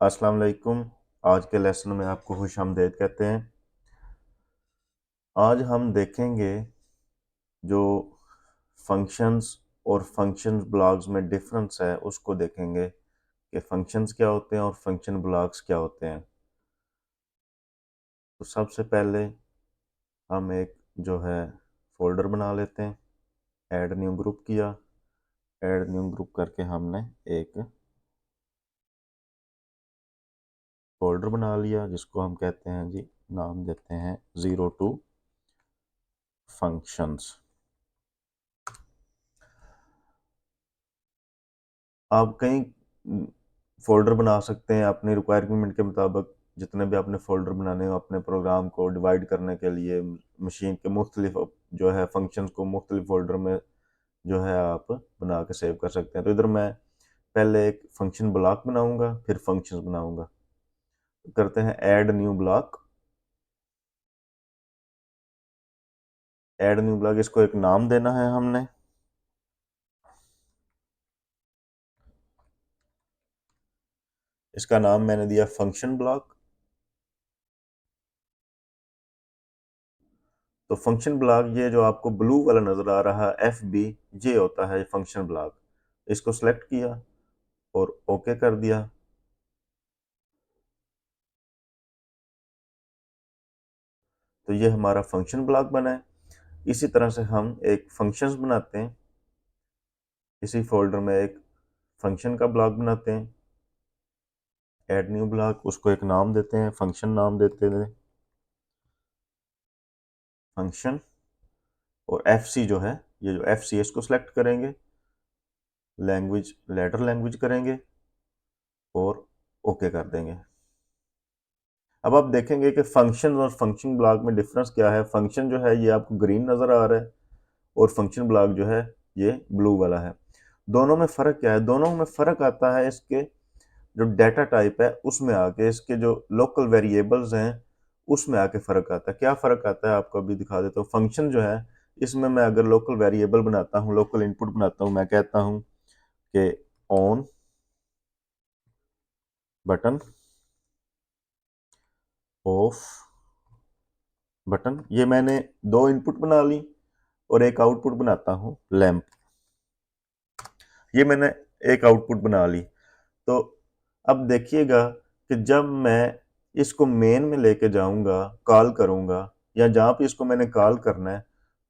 अस्सलाम वालेकुम। आज के लेसन में आपको खुशामदीद कहते हैं। आज हम देखेंगे जो फंक्शंस और फंक्शन ब्लॉक्स में डिफरेंस है उसको देखेंगे कि फंक्शंस क्या होते हैं और फंक्शन ब्लॉक्स क्या होते हैं। तो सबसे पहले हम एक जो है फोल्डर बना लेते हैं। ऐड न्यू ग्रुप किया। ऐड न्यू ग्रुप करके हमने एक फोल्डर बना लिया जिसको हम कहते हैं जी, नाम देते हैं 02 फंक्शंस। आप कहीं फोल्डर बना सकते हैं अपनी रिक्वायरमेंट के मुताबिक। जितने भी आपने फोल्डर बनाने हो अपने प्रोग्राम को डिवाइड करने के लिए, मशीन के मुख्तलिफ जो है फंक्शंस को मुख्तलिफ फोल्डर में जो है आप बना के सेव कर सकते हैं। तो इधर मैं पहले एक फंक्शन ब्लॉक बनाऊंगा, फिर फंक्शंस बनाऊंगा। तो करते हैं add new block. Add new block, इसको एक नाम देना है हमने। इसका नाम मैंने दिया फंक्शन ब्लॉक। तो फंक्शन ब्लॉक ये जो आपको ब्लू वाला नजर आ रहा है FB, ये होता है फंक्शन ब्लॉक। इसको सेलेक्ट किया और ओके कर दिया। तो ये हमारा फंक्शन ब्लॉक बना है। इसी तरह से हम एक फंक्शंस बनाते हैं। इसी फोल्डर में एक फंक्शन का ब्लॉक बनाते हैं। ऐड न्यू ब्लॉक, उसको एक नाम देते हैं, फंक्शन नाम देते हैं फंक्शन। और FC जो है, ये जो FC है इसको सेलेक्ट करेंगे, लैंग्वेज लेटर लैंग्वेज करेंगे और ओके कर देंगे। अब आप देखेंगे कि फंक्शन और फंक्शन ब्लॉक में डिफरेंस क्या है। फंक्शन जो है ये आपको ग्रीन नजर आ रहा है और फंक्शन ब्लॉक जो है ये ब्लू वाला है। दोनों में फ़र्क क्या है? दोनों में फ़र्क आता है इसके जो डाटा टाइप है उसमें आके, इसके जो लोकल वेरिएबल्स हैं उसमें आके फ़र्क आता है। क्या फ़र्क आता है आपको अभी दिखा देता हूँ। फंक्शन जो है इसमें मैं अगर लोकल वेरिएबल बनाता हूँ, लोकल इनपुट बनाता हूँ, मैं कहता हूँ कि ऑन बटन, ऑफ बटन, ये मैंने दो इनपुट बना ली और एक आउटपुट बनाता हूँ लैंप। ये मैंने एक आउटपुट बना ली। तो अब देखिएगा कि जब मैं इसको मेन में लेके जाऊंगा, कॉल करूंगा, या जहाँ पे इसको मैंने कॉल करना है,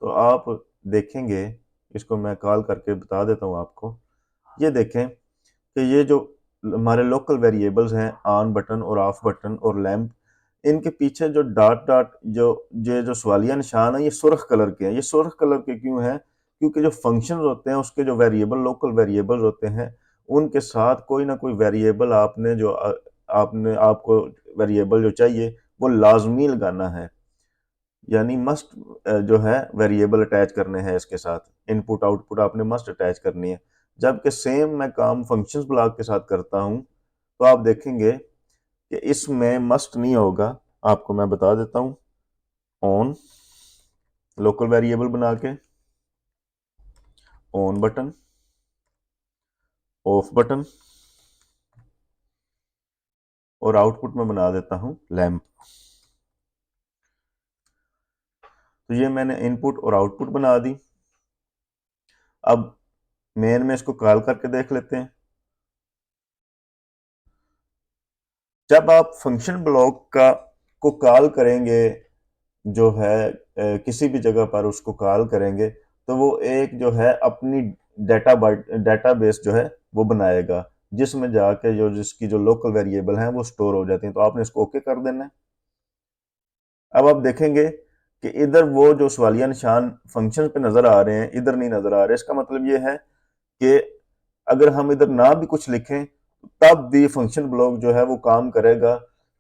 तो आप देखेंगे, इसको मैं कॉल करके बता देता हूँ आपको। ये देखें कि ये जो हमारे लोकल वेरिएबल्स हैं, ऑन बटन और ऑफ बटन और लैंप, इनके पीछे जो डॉट डॉट जो ये जो सवालिया निशान है ये सुर्ख कलर के हैं। ये सुर्ख कलर के क्यों हैं? क्योंकि जो फंक्शंस होते हैं उसके जो वेरिएबल, लोकल वेरिएबल्स होते हैं, उनके साथ कोई ना कोई वेरिएबल आपने जो आपने आपको वेरिएबल जो चाहिए वो लाजमी लगाना है, यानी मस्ट जो है वेरिएबल अटैच करने हैं इसके साथ। इनपुट आउटपुट आपने मस्ट अटैच करनी है। जबकि सेम मैं काम फंक्शंस ब्लॉक के साथ करता हूं तो आप देखेंगे कि इसमें मस्ट नहीं होगा। आपको मैं बता देता हूं। ऑन लोकल वेरिएबल बना के, ऑन बटन, ऑफ बटन, और आउटपुट में बना देता हूं लैंप। तो ये मैंने इनपुट और आउटपुट बना दी। अब मेन में इसको कॉल करके देख लेते हैं। जब आप फंक्शन ब्लॉक का को कॉल करेंगे, जो है किसी भी जगह पर उसको कॉल करेंगे, तो वो एक जो है अपनी डेटाबेस जो है वो बनाएगा, जिसमें जाके जो जिसकी जो लोकल वेरिएबल हैं वो स्टोर हो जाती हैं। तो आपने इसको ओके कर देना है। अब आप देखेंगे कि इधर वो जो सवालिया निशान फंक्शन पे नजर आ रहे हैं, इधर नहीं नजर आ रहे। इसका मतलब ये है कि अगर हम इधर ना भी कुछ लिखें तब भी फंक्शन ब्लॉक जो है वो काम करेगा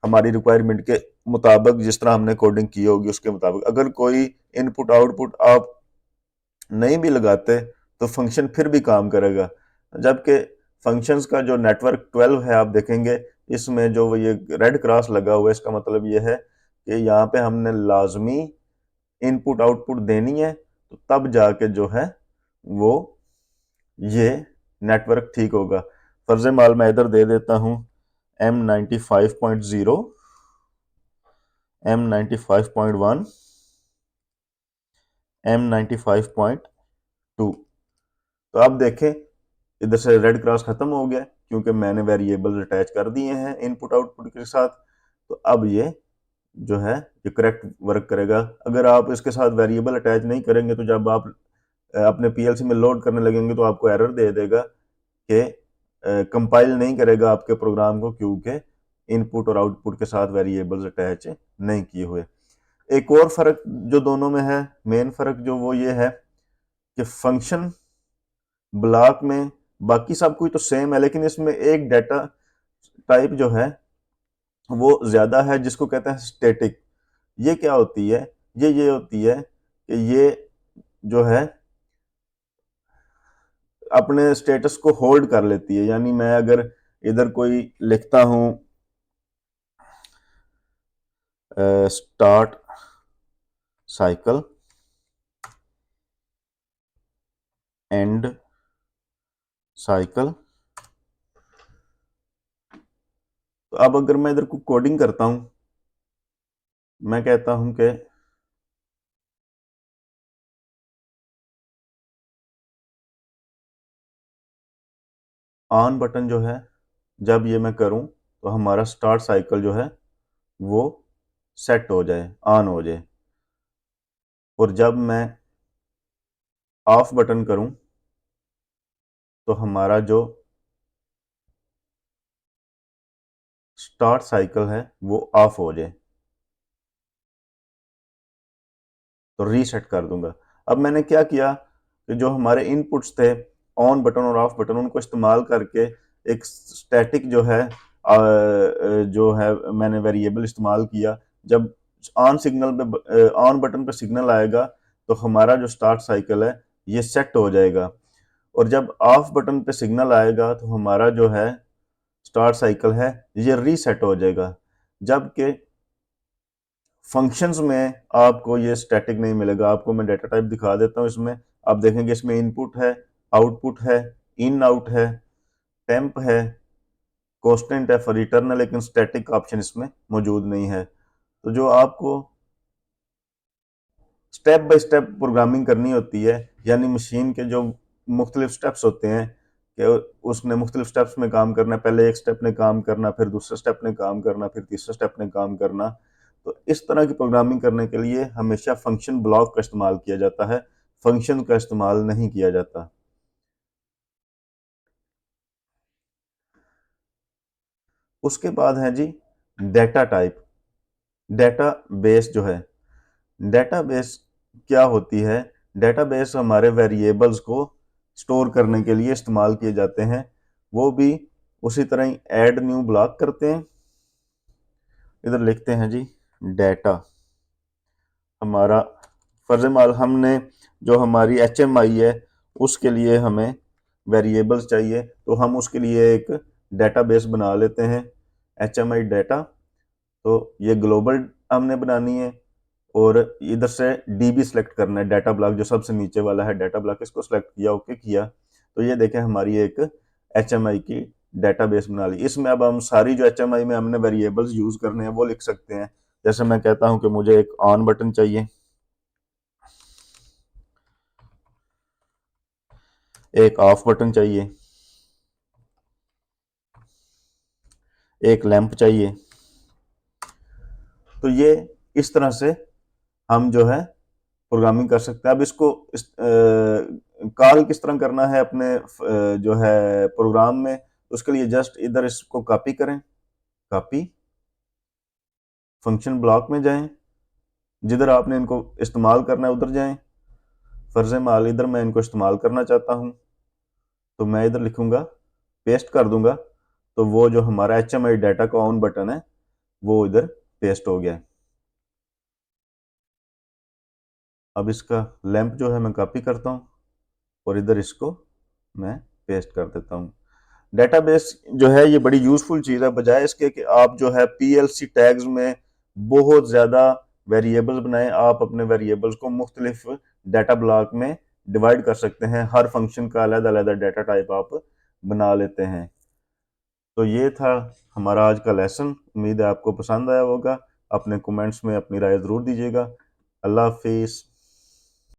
हमारी रिक्वायरमेंट के मुताबिक, जिस तरह हमने कोडिंग की होगी उसके मुताबिक। अगर कोई इनपुट आउटपुट आप नहीं भी लगाते तो फंक्शन फिर भी काम करेगा। जबकि फंक्शंस का जो नेटवर्क 12 है, आप देखेंगे इसमें जो ये रेड क्रॉस लगा हुआ है, इसका मतलब ये है कि यहाँ पे हमने लाजमी इनपुट आउटपुट देनी है, तो तब जाके जो है वो ये नेटवर्क ठीक होगा। फर्ज माल मैं इधर दे देता हूँ M95.0, M95.1, M95.2। तो आप देखें इधर से रेड क्रॉस खत्म हो गया क्योंकि मैंने वेरिएबल अटैच कर दिए हैं इनपुट आउटपुट के साथ। तो अब ये जो है ये करेक्ट वर्क करेगा। अगर आप इसके साथ वेरिएबल अटैच नहीं करेंगे तो जब आप अपने पीएलसी में लोड करने लगेंगे तो आपको एरर दे देगा कि कंपाइल नहीं करेगा आपके प्रोग्राम को, क्योंकि इनपुट और आउटपुट के साथ वेरिएबल्स अटैच नहीं किए हुए। एक और फर्क जो दोनों में है, मेन फर्क जो वो ये है कि फंक्शन ब्लॉक में बाकी सब कुछ तो सेम है, लेकिन इसमें एक डाटा टाइप जो है वो ज्यादा है जिसको कहते हैं स्टैटिक। ये क्या होती है? ये होती है कि ये जो है अपने स्टेटस को होल्ड कर लेती है। यानी मैं अगर इधर कोई लिखता हूं स्टार्ट साइकिल एंड साइकिल, तो अब अगर मैं इधर को कोडिंग करता हूं, मैं कहता हूं कि ऑन बटन जो है जब ये मैं करूं तो हमारा स्टार्ट साइकिल जो है वो सेट हो जाए, ऑन हो जाए। और जब मैं ऑफ बटन करूं तो हमारा जो स्टार्ट साइकिल है वो ऑफ हो जाए, तो रीसेट कर दूंगा। अब मैंने क्या किया कि जो हमारे इनपुट्स थे ऑन बटन और ऑफ बटन, उनको इस्तेमाल करके एक स्टैटिक जो है मैंने वेरिएबल इस्तेमाल किया। जब ऑन सिग्नल पे ऑन बटन पे सिग्नल आएगा तो हमारा जो स्टार्ट साइकिल है ये सेट हो जाएगा, और जब ऑफ बटन पे सिग्नल आएगा तो हमारा जो है स्टार्ट साइकिल है ये रीसेट हो जाएगा। जबकि फंक्शंस में आपको ये स्टैटिक नहीं मिलेगा। आपको मैं डेटा टाइप दिखा देता हूँ। इसमें आप देखेंगे इसमें इनपुट है, आउटपुट है, इन आउट है, टेम्प है, कांस्टेंट है फॉर रिटर्न है, लेकिन स्टैटिक ऑप्शन इसमें मौजूद नहीं है। तो जो आपको स्टेप बाय स्टेप प्रोग्रामिंग करनी होती है, यानी मशीन के जो मुख्तलिफ स्टेप्स होते हैं कि उसने मुख्तलिफ स्टेप्स में काम करना है। पहले एक स्टेप ने काम करना, फिर दूसरे स्टेप ने काम करना, फिर तीसरे स्टेप ने काम करना। तो इस तरह की प्रोग्रामिंग करने के लिए हमेशा फंक्शन ब्लॉक का इस्तेमाल किया जाता है, फंक्शन का इस्तेमाल नहीं किया जाता। उसके बाद है जी डेटा टाइप। डेटा बेस जो है, डेटाबेस क्या होती है? डेटाबेस हमारे वेरिएबल्स को स्टोर करने के लिए इस्तेमाल किए जाते हैं। वो भी उसी तरह ही ऐड न्यू ब्लॉक करते हैं। इधर लिखते हैं जी डेटा। हमारा फर्जमाल हमने जो हमारी HMI है उसके लिए हमें वेरिएबल्स चाहिए, तो हम उसके लिए एक डेटाबेस बना लेते हैं HMI डेटा। तो ये ग्लोबल हमने बनानी है, और इधर से डीबी सेलेक्ट करना है, डाटा ब्लॉक जो सबसे नीचे वाला है डाटा ब्लॉक, इसको सेलेक्ट किया, ओके किया। तो ये देखें हमारी एक HMI की डेटाबेस बना ली। इसमें अब हम सारी जो HMI में हमने वेरिएबल्स यूज करने हैं वो लिख सकते हैं। जैसे मैं कहता हूं कि मुझे एक ऑन बटन चाहिए, एक ऑफ बटन चाहिए, एक लैंप चाहिए। तो ये इस तरह से हम जो है प्रोग्रामिंग कर सकते हैं। अब इसको कॉल किस तरह करना है अपने जो है प्रोग्राम में, उसके लिए जस्ट इधर इसको कॉपी करें, कॉपी, फंक्शन ब्लॉक में जाएं, जिधर आपने इनको इस्तेमाल करना है उधर जाएं। फर्ज माल इधर मैं इनको इस्तेमाल करना चाहता हूं, तो मैं इधर लिखूंगा, पेस्ट कर दूंगा, तो वो जो हमारा HMI डाटा का ऑन बटन है वो इधर पेस्ट हो गया। अब इसका लैंप जो है मैं कॉपी करता हूं और इधर इसको मैं पेस्ट कर देता हूं। डेटाबेस जो है ये बड़ी यूजफुल चीज़ है, बजाय इसके कि आप जो है PLC टैग्स में बहुत ज़्यादा वेरिएबल्स बनाएं। आप अपने वेरिएबल्स को मुख्तलिफ डाटा ब्लॉक में डिवाइड कर सकते हैं, हर फंक्शन का अलग अलग डाटा टाइप आप बना लेते हैं। तो ये था हमारा आज का लेसन। उम्मीद है आपको पसंद आया होगा। अपने कमेंट्स में अपनी राय ज़रूर दीजिएगा। अल्लाह हाफिज़।